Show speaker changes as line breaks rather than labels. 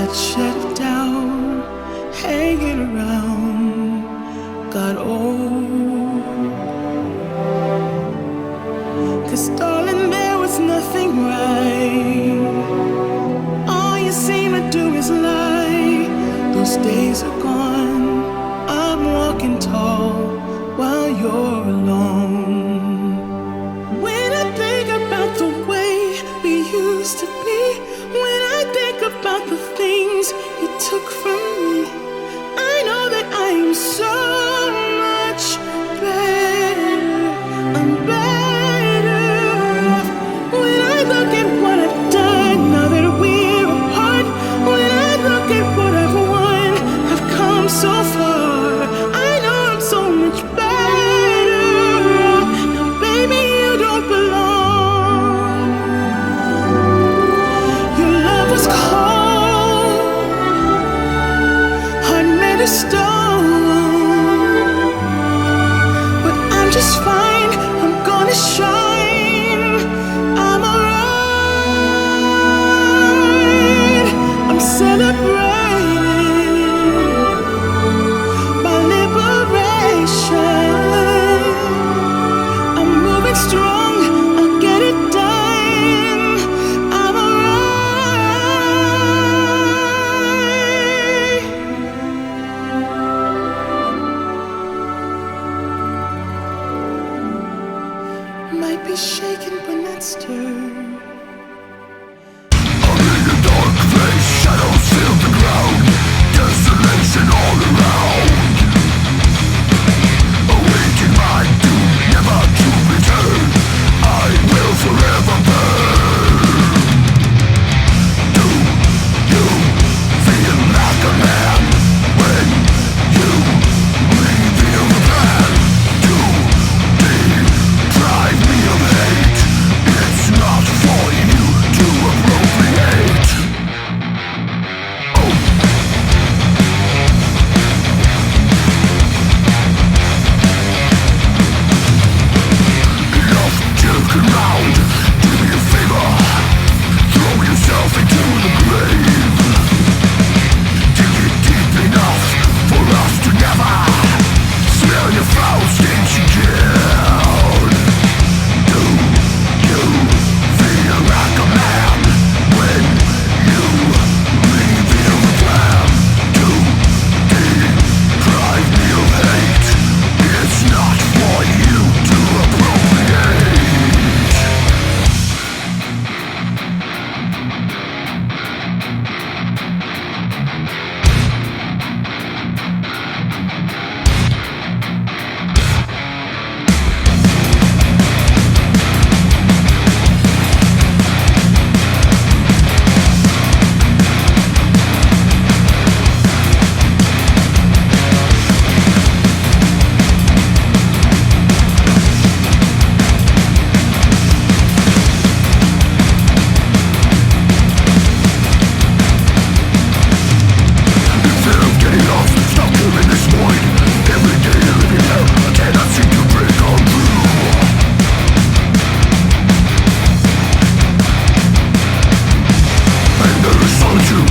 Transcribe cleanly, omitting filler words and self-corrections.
got shut down, hanging around, got old. 'Cause darling, there was nothing right. All you seem to do is lie. Those days are gone. I'm walking tall while you're alone. When I think about the way we used to be, when I think about the things you took from me, I know that I am so much better. I'm better off. When I look at what I've done now that we're apart, when I look at what I've won, I've come so far. I know I'm so much better off. Now baby, you don't belong. Your love was cold, heart made of stone. But I'm just fine, I'm gonna shine. I'm alright. I'm celebrating my liberation. I'm moving strong, I'll get it done. I'm alright. Might be shaken but not stirred.
Shadows fill the ground, desolation all around. Awaiting my doom, never to return. I will forever burn. Do you feel like a man when you reveal the plan? To deprive me of hate, it's not for you to appropriate. Around, do me a favor, throw yourself into the grave. Dig it deep enough for us to never smell your foul stench again. Do you feel like a man when you reveal the plan? To deprive me of hate, it's not for you to appropriate. Solitude